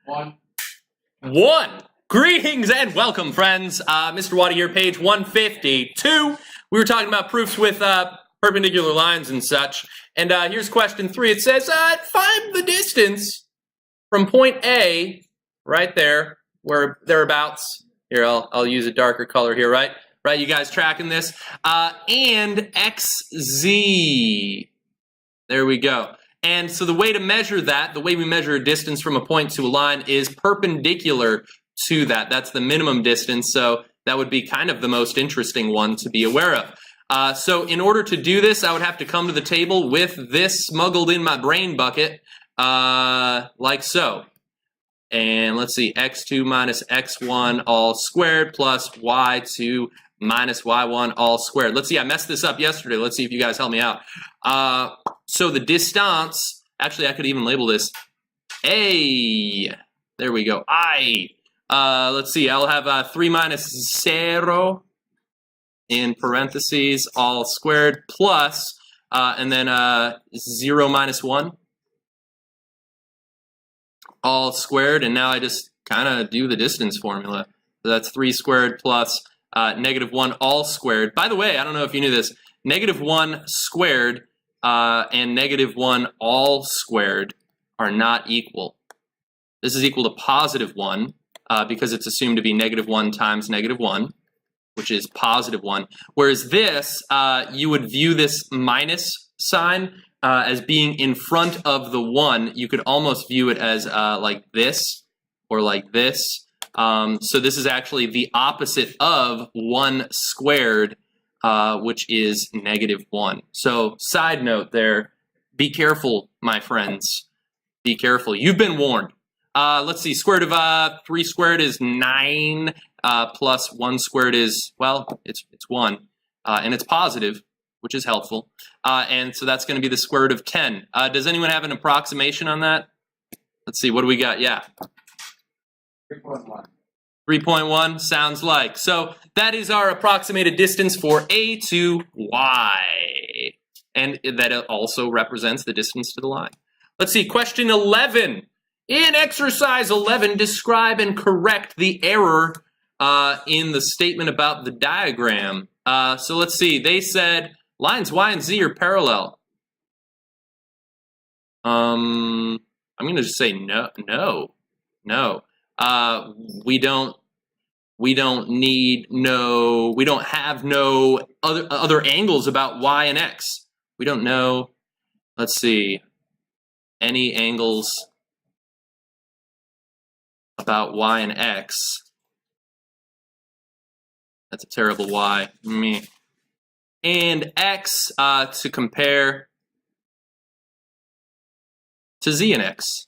One. Greetings and welcome, friends. Mr. Waddy here, page 152. We were talking about proofs with perpendicular lines and such. And here's question 3. It says, find the distance from point A, right there, where thereabouts. Here, I'll use a darker color here, right? Right, you guys tracking this? And xz. There we go. And so the way to measure that, the way we measure a distance from a point to a line is perpendicular to that. That's the minimum distance, so that would be kind of the most interesting one to be aware of. So in order to do this, I would have to come to the table with this smuggled in my brain bucket, like so. And let's see, x2 minus x1 all squared plus y2 minus y1 all squared. Let's see, I messed this up yesterday. Let's see if you guys help me out. So the distance, actually I could even label this A. There we go, I. Let's see, I'll have 3 minus 0 in parentheses all squared plus, and then 0 minus 1 all squared, and now I just kind of do the distance formula. So that's 3 squared plus negative 1 all squared. By the way, I don't know if you knew this, negative 1 squared and negative 1 all squared are not equal. This is equal to positive 1 because it's assumed to be negative 1 times negative 1, which is positive 1. Whereas this, you would view this minus sign as being in front of the 1. You could almost view it as like this or like this. So this is actually the opposite of 1 squared, which is negative 1. So side note there, be careful, my friends. Be careful. You've been warned. Let's see, square root of 3 squared is 9, plus 1 squared is, well, it's 1, and it's positive, which is helpful. And so that's going to be the square root of 10. Does anyone have an approximation on that? Let's see, what do we got? Yeah. 3.1. 3.1 sounds like. So that is our approximated distance for A to Y. And that also represents the distance to the line. Let's see, question 11. In exercise 11, describe and correct the error in the statement about the diagram. So let's see, they said lines Y and Z are parallel. I'm going to just say no. We don't have no other angles about Y and X. We don't know, let's see, any angles about Y and X. That's a terrible Y. Meh. And X to compare to Z and X.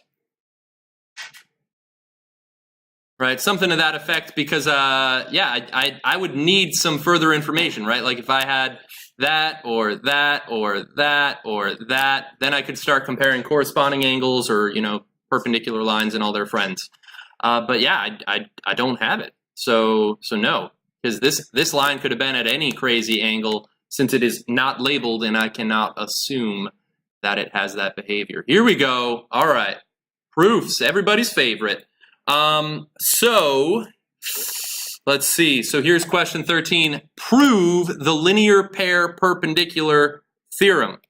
Right, something to that effect, because yeah, I would need some further information, right? Like if I had that or that or that or that, then I could start comparing corresponding angles or, you know, perpendicular lines and all their friends. But yeah, I don't have it. So no, because this line could have been at any crazy angle since it is not labeled, and I cannot assume that it has that behavior. Here we go. All right, proofs, everybody's favorite. So let's see. So here's question 13. Prove the linear pair perpendicular theorem.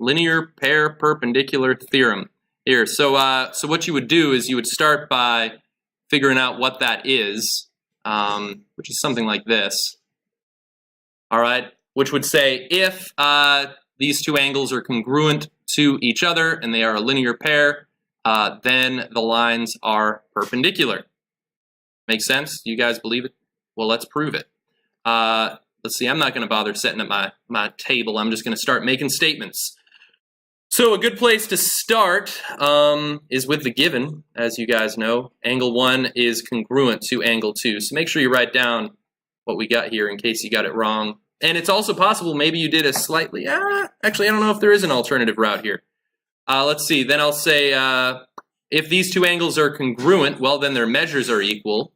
Linear pair perpendicular theorem. Here. So what you would do is you would start by figuring out what that is, which is something like this. All right, which would say if these two angles are congruent to each other and they are a linear pair, then the lines are perpendicular. Make sense? Do you guys believe it? Well, let's prove it. Let's see, I'm not going to bother setting up my table. I'm just going to start making statements. So a good place to start is with the given. As you guys know, angle 1 is congruent to angle 2. So make sure you write down what we got here in case you got it wrong. And it's also possible maybe you did a slightly, actually I don't know if there is an alternative route here. Let's see, then I'll say if these two angles are congruent, well then their measures are equal.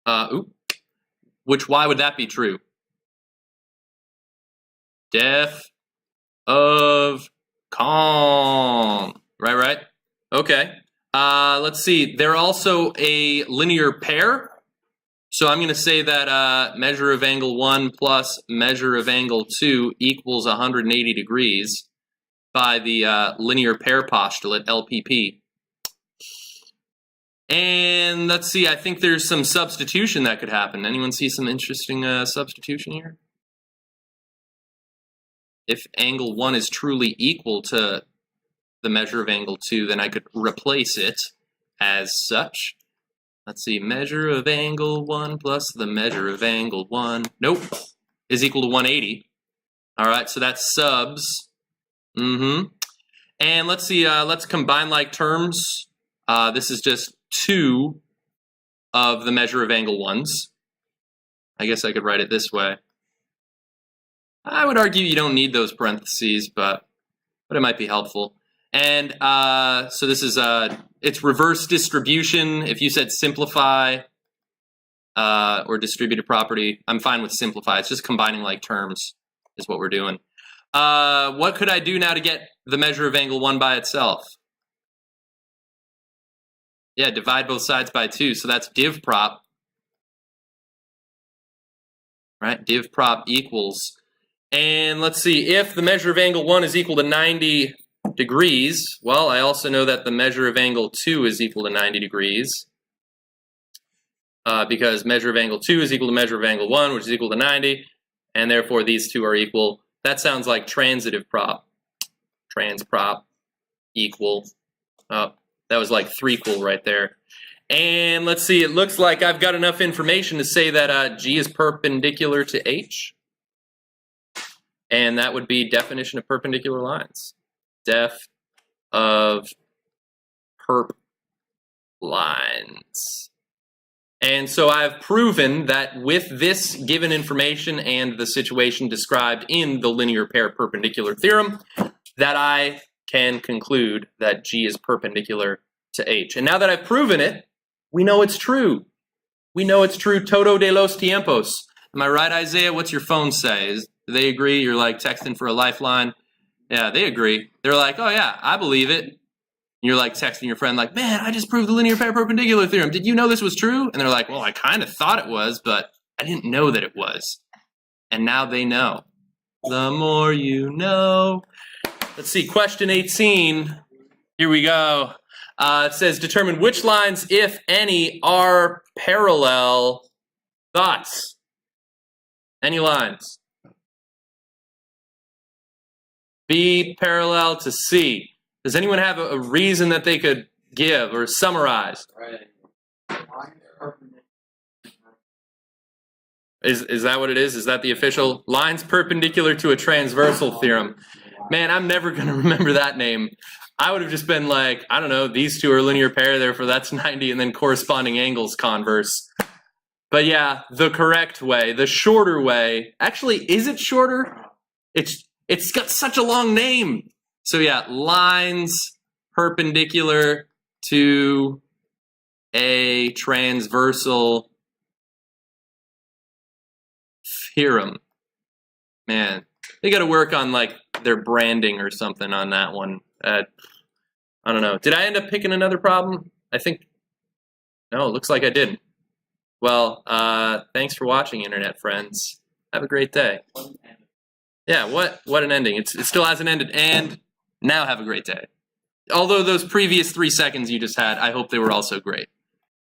Why would that be true? Def of calm. Right? Okay. Let's see. They're also a linear pair. So I'm going to say that measure of angle 1 plus measure of angle 2 equals 180 degrees by the linear pair postulate, LPP. And let's see, I think there's some substitution that could happen. Anyone see some interesting substitution here? If angle 1 is truly equal to the measure of angle 2, then I could replace it as such. Let's see, measure of angle 1 plus the measure of angle 1, nope, is equal to 180. All right, so that's subs. And let's see, let's combine like terms. This is just 2 of the measure of angle 1s. I guess I could write it this way. I would argue you don't need those parentheses, but it might be helpful. And so this is it's reverse distribution. If you said simplify or distributed property, I'm fine with simplify. It's just combining like terms is what we're doing. What could I do now to get the measure of angle 1 by itself? Yeah, divide both sides by 2. So that's div prop. Right, div prop equals. And let's see, if the measure of angle 1 is equal to 90 degrees, well, I also know that the measure of angle 2 is equal to 90 degrees. Because measure of angle 2 is equal to measure of angle 1, which is equal to 90. And therefore, these two are equal. That sounds like transitive prop. Trans prop equal. Oh, that was like 3-qual right there. And let's see, it looks like I've got enough information to say that G is perpendicular to H. And that would be definition of perpendicular lines. Def of perp lines. And so I've proven that with this given information and the situation described in the linear pair perpendicular theorem, that I can conclude that G is perpendicular to H. And now that I've proven it, we know it's true. We know it's true todo de los tiempos. Am I right, Isaiah? What's your phone say? Do they agree? You're like texting for a lifeline. Yeah, they agree. They're like, oh yeah, I believe it. And you're like texting your friend like, man, I just proved the linear pair perpendicular theorem. Did you know this was true? And they're like, well, I kind of thought it was, but I didn't know that it was. And now they know. The more you know. Let's see, question 18. Here we go. It says, determine which lines, if any, are parallel. Thoughts? Any lines? B parallel to C. Does anyone have a reason that they could give or summarize? Is that what it is? Is that the official? Lines perpendicular to a transversal theorem. Man, I'm never going to remember that name. I would have just been like, I don't know, these two are linear pair, therefore that's 90, and then corresponding angles converse. But yeah, the correct way, the shorter way. Actually, is it shorter? It's got such a long name. So yeah, lines perpendicular to a transversal theorem. Man, they got to work on like their branding or something on that one. I don't know. Did I end up picking another problem? I think, no, it looks like I didn't. Well, thanks for watching, internet friends. Have a great day. Yeah, what an ending. It still hasn't ended, and now have a great day. Although those previous 3 seconds you just had, I hope they were also great.